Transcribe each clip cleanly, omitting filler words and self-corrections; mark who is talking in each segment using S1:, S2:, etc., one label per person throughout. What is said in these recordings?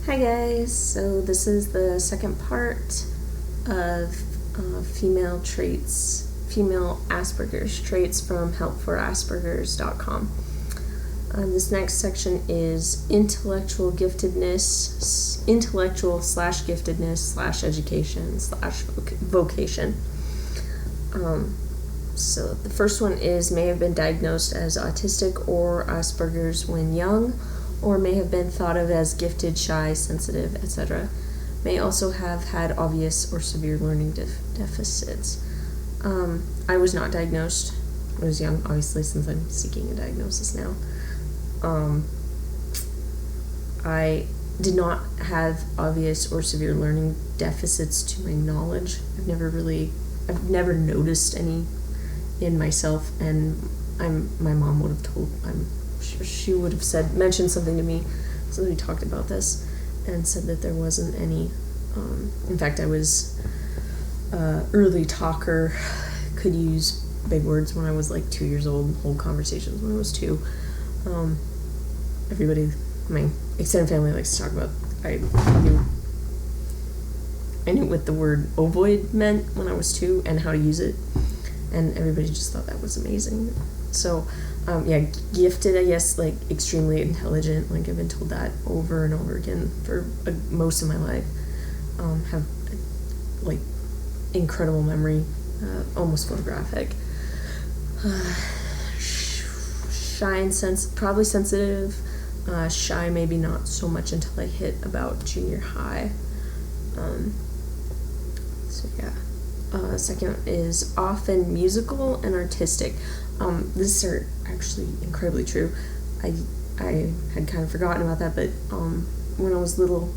S1: Hi guys, so this is the second part of female Asperger's traits from helpforaspergers.com. This next section is intellectual slash giftedness slash education slash vocation. So the first one is may have been diagnosed as autistic or Asperger's when young, or may have been thought of as gifted, shy, sensitive, etc. May also have had obvious or severe learning deficits. I was not diagnosed when I was young, obviously, since I'm seeking a diagnosis now. I did not have obvious or severe learning deficits to my knowledge. I've never noticed any in myself, and my mom would have she would have mentioned something to me, so we talked about this and said that there wasn't any. In fact, I was early talker, could use big words when I was like 2 years old, hold conversations when I was 2. Everybody, my extended family likes to talk about, I knew what the word ovoid meant when I was 2 and how to use it, and everybody just thought that was amazing. So gifted, I guess, like extremely intelligent, like I've been told that over and over again for most of my life. Have like incredible memory, almost photographic. Shy and probably sensitive. Shy, maybe not so much until I hit about junior high. Second is often musical and artistic. These are actually incredibly true. I had kind of forgotten about that, but when I was little,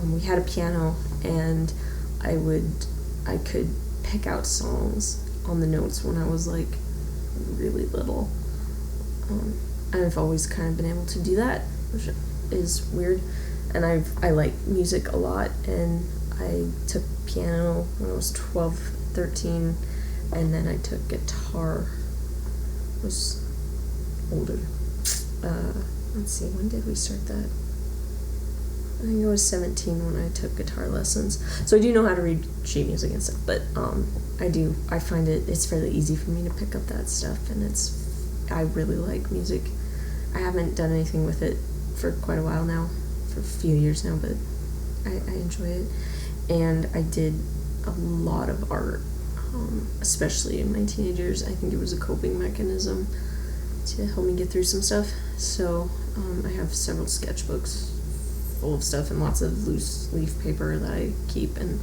S1: we had a piano, and I could pick out songs on the notes when I was like really little. I've always kind of been able to do that, which is weird. And I like music a lot, and I took piano when I was 12, 13, and then I took guitar. I was older. Let's see, when did we start that? I think I was 17 when I took guitar lessons. So I do know how to read sheet music and stuff, but I find it's fairly easy for me to pick up that stuff, and I really like music. I haven't done anything with it for quite a while now, for a few years now, but I enjoy it. And I did a lot of art, especially in my teenage years. I think it was a coping mechanism to help me get through some stuff. So I have several sketchbooks full of stuff and lots of loose leaf paper that I keep, and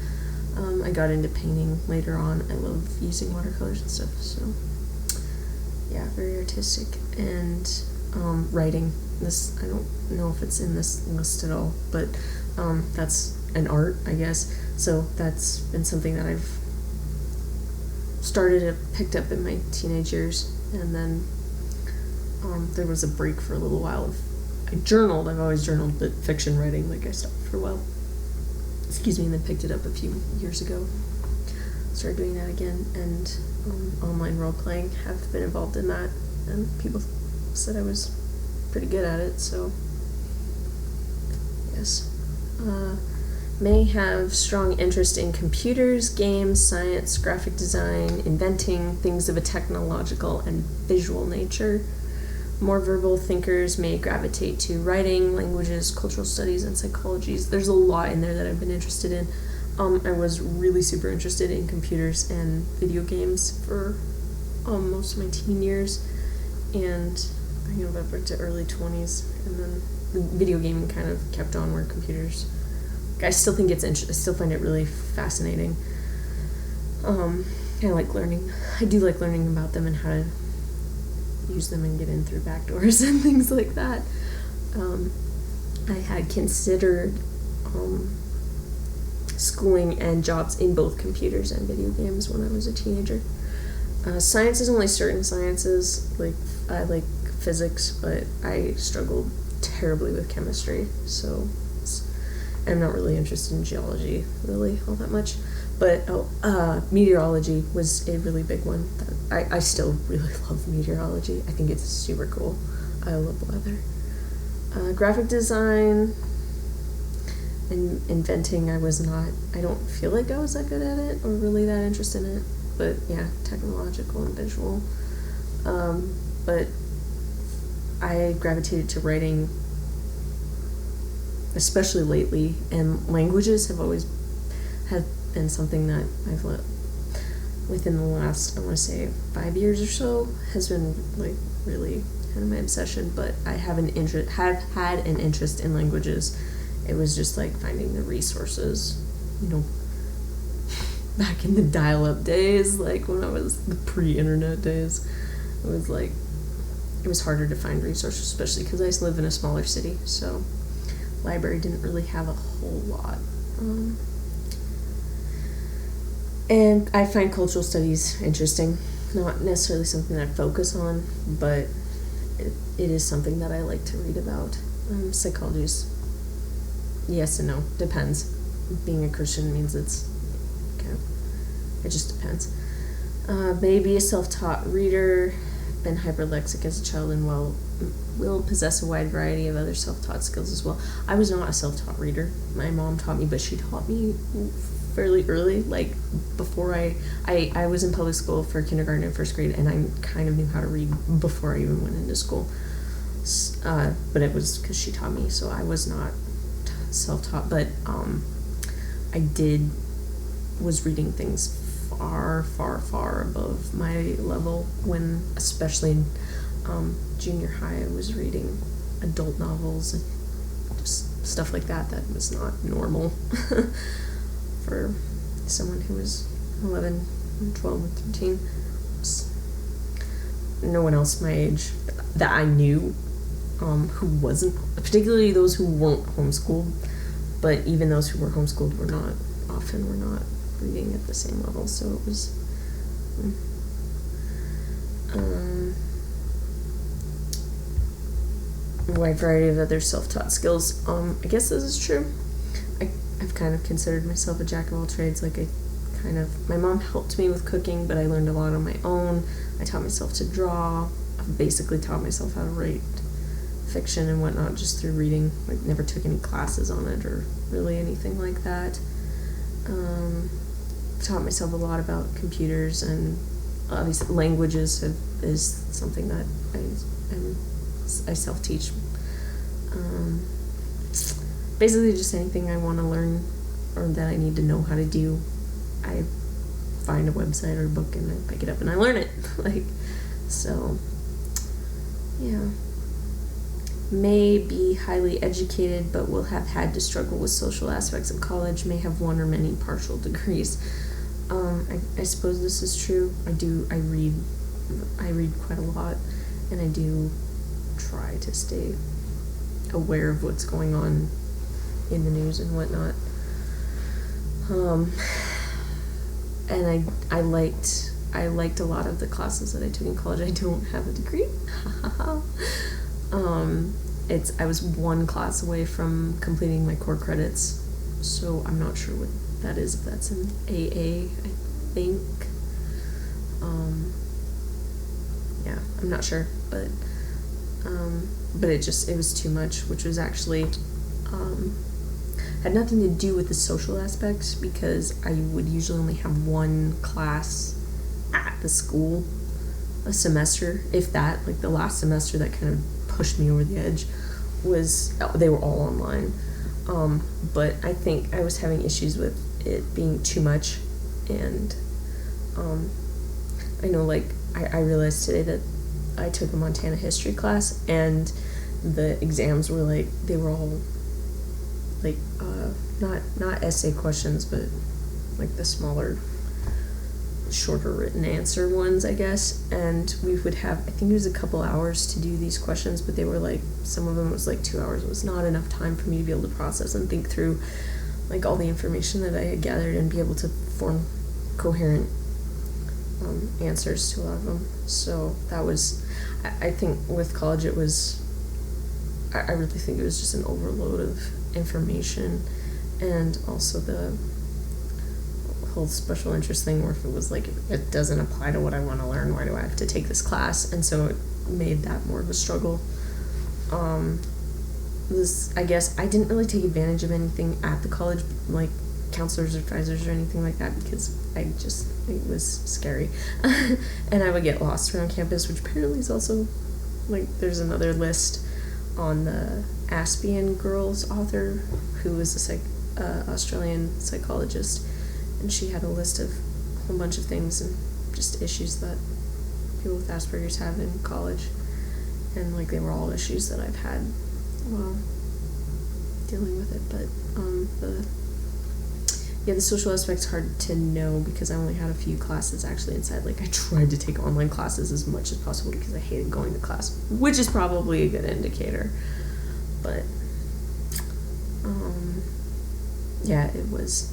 S1: I got into painting later on. I love using watercolors and stuff, so yeah, very artistic. And writing, this, I don't know if it's in this list at all, but that's an art, I guess. So that's been something that I've picked up in my teenage years, and then there was a break for a little while. I journaled, I've always journaled, but fiction writing, like, I stopped for a while. And then picked it up a few years ago. Started doing that again, and online role-playing, have been involved in that, and people said I was pretty good at it, so yes. May have strong interest in computers, games, science, graphic design, inventing, things of a technological and visual nature. More verbal thinkers may gravitate to writing, languages, cultural studies, and psychologies. There's a lot in there that I've been interested in. I was really super interested in computers and video games for most of my teen years, and up into early 20s, and then video gaming kind of kept on where computers. I still think it's interesting. I still find it really fascinating. I like learning. I do like learning about them and how to use them and get in through back doors and things like that. I had considered schooling and jobs in both computers and video games when I was a teenager. Science is only certain sciences. Like, I like physics, but I struggled terribly with chemistry, so I'm not really interested in geology really all that much. But meteorology was a really big one. I still really love meteorology. I think it's super cool. I love weather. Graphic design, inventing, I don't feel like I was that good at it or really that interested in it, but yeah, technological and visual. But I gravitated to writing, especially lately, and languages have been something that I've within the last, I want to say, 5 years or so, has been like really kind of my obsession. But I have had an interest in languages. It was just like finding the resources, back in the dial-up days, like when I was the pre-internet days. It was harder to find resources, especially because I live in a smaller city, so library didn't really have a whole lot. And I find cultural studies interesting. Not necessarily something that I focus on, but it is something that I like to read about. Psychology is yes and no. Depends. Being a Christian means it just depends. Maybe a self-taught reader, been hyperlexic as a child, and will possess a wide variety of other self-taught skills as well. I was not a self-taught reader. My mom taught me, but she taught me fairly early, like before I was in public school for kindergarten and first grade, and I kind of knew how to read before I even went into school. But it was because she taught me, so I was not self-taught, but I was reading things far, far, far above my level when, especially in junior high, I was reading adult novels and just stuff like that was not normal for someone who was 11, 12, and 13. No one else my age that I knew who wasn't, particularly those who weren't homeschooled, but even those who were homeschooled were not reading at the same level, so it was a wide variety of other self-taught skills. I guess this is true. I've kind of considered myself a jack of all trades. My mom helped me with cooking, but I learned a lot on my own. I taught myself to draw. I basically taught myself how to write fiction and whatnot just through reading. I never took any classes on it or really anything like that. Taught myself a lot about computers, and obviously languages is something that I self-teach. Basically just anything I want to learn or that I need to know how to do, I find a website or a book and I pick it up and I learn it. So yeah. May be highly educated but will have had to struggle with social aspects of college, may have one or many partial degrees. I suppose this is true. I read quite a lot, and I do try to stay aware of what's going on in the news and whatnot. And I liked a lot of the classes that I took in college. I don't have a degree. I was one class away from completing my core credits, so I'm not sure what that is, if that's an AA, I think. Yeah, I'm not sure, but it was too much, which was actually, had nothing to do with the social aspect, because I would usually only have one class at the school a semester, if that. Like the last semester that kind of pushed me over the edge they were all online. But I think I was having issues with it being too much, and I know, I realized today that I took a Montana history class, and the exams were they were all not essay questions, but the smaller, shorter written answer ones, I guess. And we would have, I think it was a couple hours to do these questions, but they were some of them was 2 hours. It was not enough time for me to be able to process and think through all the information that I had gathered and be able to form coherent answers to a lot of them. So that was, I think with college it was, I really think it was just an overload of information, and also the whole special interest thing, where if it was it doesn't apply to what I want to learn, why do I have to take this class? And so it made that more of a struggle. this, I guess, I didn't really take advantage of anything at the college, like counselors, advisors, or anything like that, because it was scary. And I would get lost around campus, which apparently is also, like, there's another list on the Asperger girls author, who was a Australian psychologist, and she had a list of a whole bunch of things and just issues that people with Asperger's have in college, and like they were all issues that I've had while dealing with it. But the social aspect's hard to know because I only had a few classes actually inside. Like, I tried to take online classes as much as possible because I hated going to class, which is probably a good indicator. But yeah, it was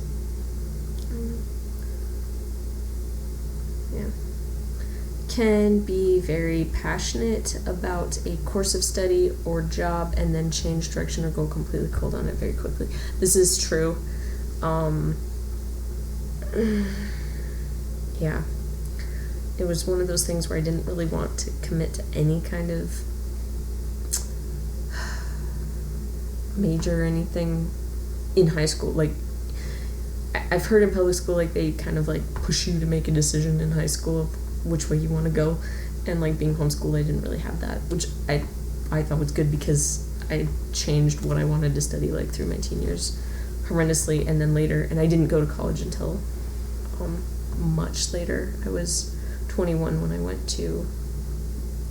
S1: can be very passionate about a course of study or job and then change direction or go completely cold on it very quickly. This is true. Yeah, it was one of those things where I didn't really want to commit to any kind of major or anything in high school. Like, I've heard in public school, like, they kind of like push you to make a decision in high school of which way you want to go, and like being homeschooled, I didn't really have that, which I thought was good because I changed what I wanted to study like through my teen years horrendously, and then later, and I didn't go to college until much later. I was 21 when I went to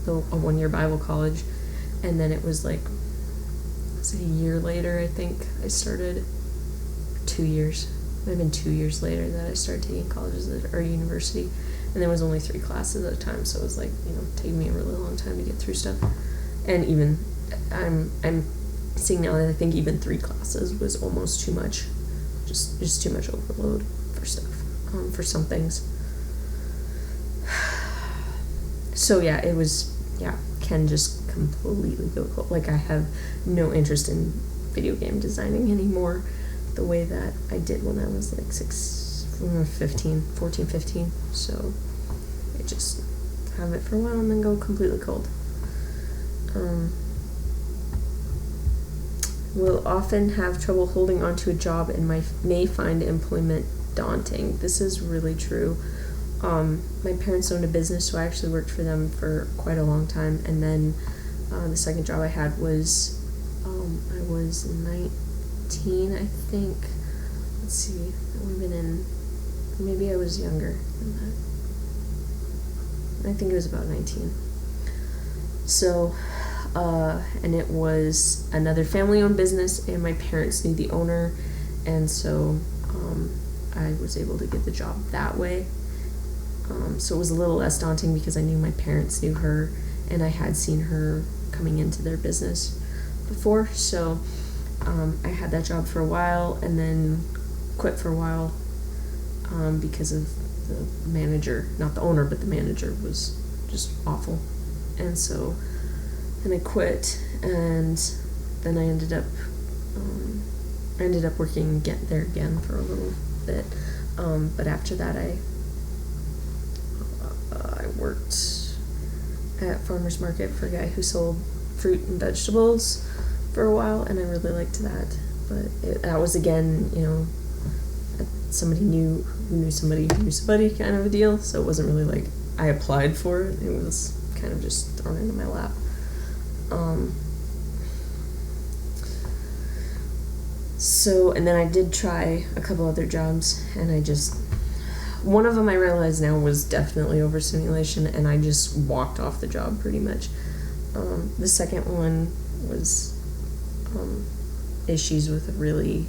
S1: a one-year Bible college, and then it was like, a year later, I think I started, 2 years, it might have been 2 years later that I started taking colleges or university, and there was only 3 classes at a time, so it was like, taking me a really long time to get through stuff. And even I'm seeing now that I think even 3 classes was almost too much, just too much overload for stuff, for some things. So yeah, it was, can just completely go cold. Like, I have no interest in video game designing anymore the way that I did when I was like 14, 15. So I just have it for a while and then go completely cold. Will often have trouble holding on to a job and may find employment daunting. This is really true. My parents owned a business, so I actually worked for them for quite a long time, and then the second job I had was I was 19, I think. Let's see, I would have been in, maybe I was younger than that. I think it was about 19. So, and it was another family-owned business, and my parents knew the owner, and so I was able to get the job that way. So it was a little less daunting because I knew my parents knew her, and I had seen her coming into their business before. So I had that job for a while, and then quit for a while because of the manager, not the owner, but the manager was just awful. And so then I quit, and then I ended up working there again for a little bit. But after that, I worked at farmer's market for a guy who sold fruit and vegetables for a while, and I really liked that. But that was, again, somebody who knew somebody kind of a deal, so it wasn't really like I applied for it. It was kind of just thrown into my lap. So, and then I did try a couple other jobs, and one of them I realize now was definitely overstimulation, and I just walked off the job pretty much. The second one was issues with a really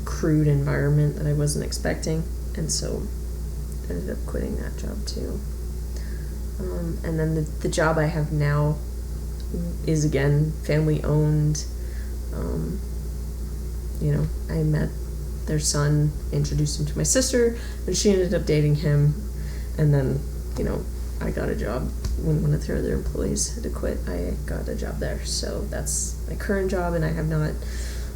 S1: crude environment that I wasn't expecting, and so I ended up quitting that job too. And then the job I have now is, again, family owned. I met their son, introduced him to my sister, and she ended up dating him, and then, I got a job when one of their other employees had to quit. I got a job there, so that's my current job, and I have not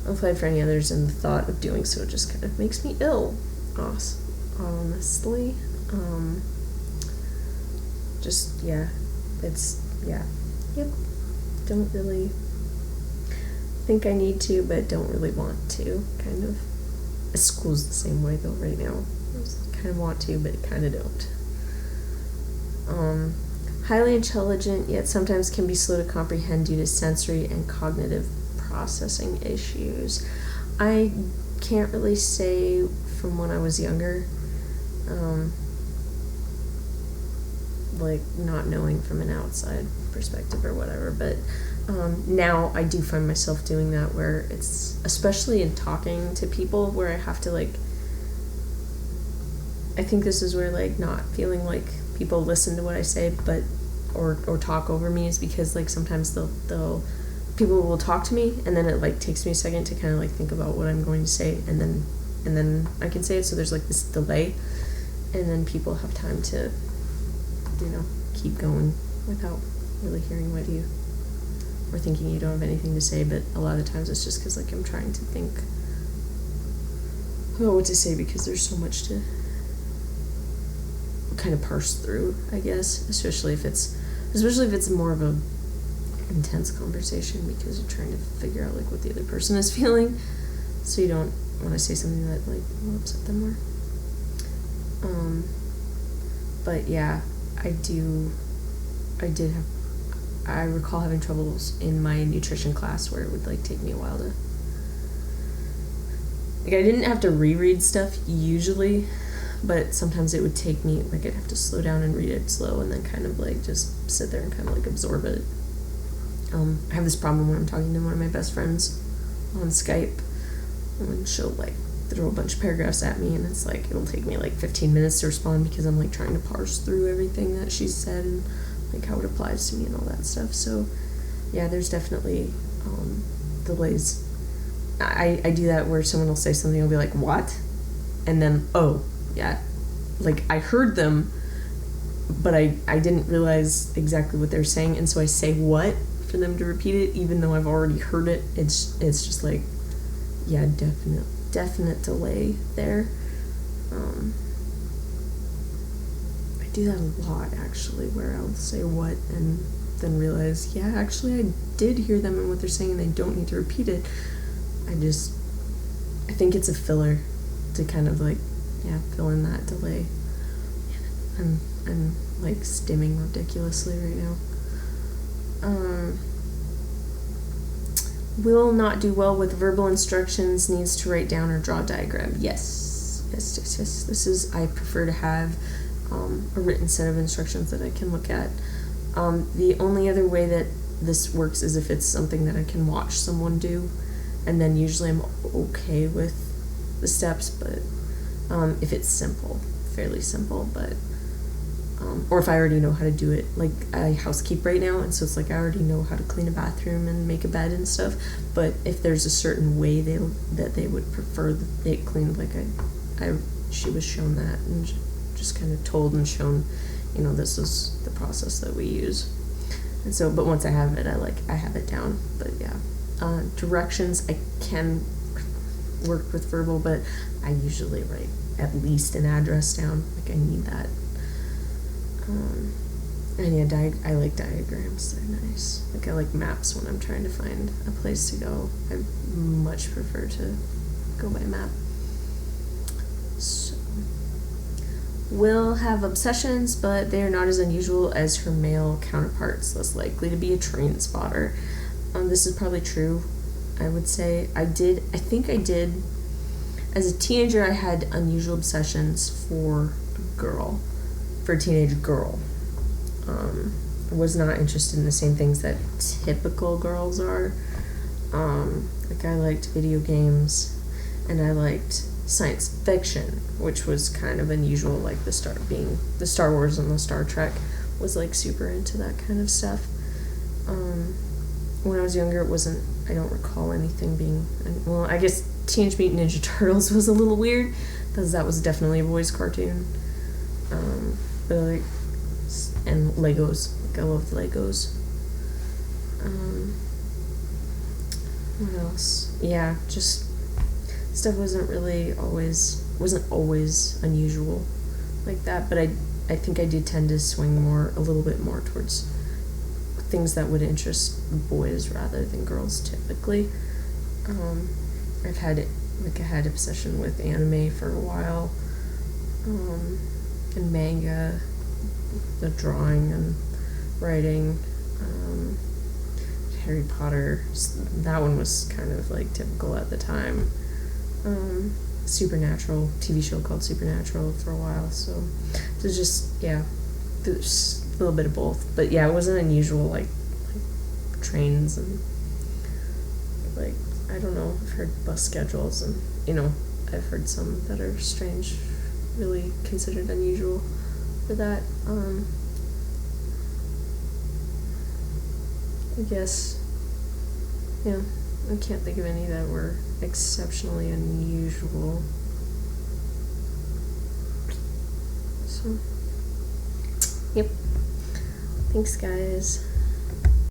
S1: applied for any others, and the thought of doing so just kind of makes me ill, honestly. Don't really, think I need to, but don't really want to, kind of. School's the same way, though, right now. I kind of want to, but kind of don't. Highly intelligent, yet sometimes can be slow to comprehend due to sensory and cognitive processing issues. I can't really say from when I was younger, like not knowing from an outside perspective or whatever, but now I do find myself doing that, where it's, especially in talking to people, where I have to, like, I think this is where, like, not feeling like people listen to what I say, but or talk over me, is because, like, sometimes they'll people will talk to me, and then it, like, takes me a second to kind of, like, think about what I'm going to say, and then I can say it, so there's, like, this delay, and then people have time to, you know, keep going without really hearing what you, or thinking you don't have anything to say. But a lot of times it's just because, like, I'm trying to think about what to say, because there's so much to kind of parse through, I guess, especially if it's more of a intense conversation, because you're trying to figure out, like, what the other person is feeling, so you don't want to say something that, like, will upset them more. But yeah, I recall having troubles in my nutrition class, where it would, like, take me a while to, like, I didn't have to reread stuff usually, but sometimes it would take me, like, I'd have to slow down and read it slow, and then kind of, like, just sit there and kind of, like, absorb it. I have this problem when I'm talking to one of my best friends on Skype, and she'll, like, throw a bunch of paragraphs at me, and it's like, it'll take me, like, 15 minutes to respond, because I'm, like, trying to parse through everything that she said, and, like, how it applies to me and all that stuff. So yeah, there's definitely delays. I do that where someone will say something, I'll be like, what? And then, oh yeah, like, I heard them, but I didn't realize exactly what they're saying, and so I say what for them to repeat it, even though I've already heard it. It's just like, yeah, definite delay there. I do that a lot, actually, where I'll say what and then realize, yeah, actually I did hear them and what they're saying, and they don't need to repeat it. I think it's a filler to kind of, like, yeah, fill in that delay. I'm like stimming ridiculously right now. Will not do well with verbal instructions, needs to write down or draw a diagram. Yes. This is, I prefer to have a written set of instructions that I can look at. The only other way that this works is if it's something that I can watch someone do, and then usually I'm okay with the steps, but if it's simple, fairly simple, but or if I already know how to do it. Like, I housekeep right now, and so it's like I already know how to clean a bathroom and make a bed and stuff, but if there's a certain way that they would prefer it cleaned, like she was shown that, and just kind of told and shown, you know, this is the process that we use. And so, but once I have it, I have it down. But yeah, directions, I can work with verbal, but I usually write at least an address down. Like, I need that. And yeah, I like diagrams. They're nice. Like, I like maps when I'm trying to find a place to go. I much prefer to go by map. So, will have obsessions, but they are not as unusual as her male counterparts. Less likely to be a train spotter. This is probably true, I would say. I think I did. As a teenager, I had unusual obsessions for a teenage girl. I was not interested in the same things that typical girls are. Like, I liked video games, and I liked science fiction, which was kind of unusual. Like, the Star Wars and the Star Trek was, like, super into that kind of stuff. When I was younger, I don't recall anything being, well, I guess Teenage Mutant Ninja Turtles was a little weird, because that was definitely a boys' cartoon. But and Legos. Like, I loved Legos. What else? Yeah, just stuff wasn't always unusual like that, but I think I did tend to swing a little bit more towards things that would interest boys rather than girls typically. I've had I had obsession with anime for a while, and manga, the drawing and writing, Harry Potter. That one was kind of like typical at the time. Supernatural, TV show called Supernatural for a while. So it was just there's a little bit of both. But yeah, it wasn't unusual like trains and like I don't know. I've heard bus schedules and I've heard some that are strange, really considered unusual for that. I guess, I can't think of any that were exceptionally unusual. So, yep. Thanks, guys.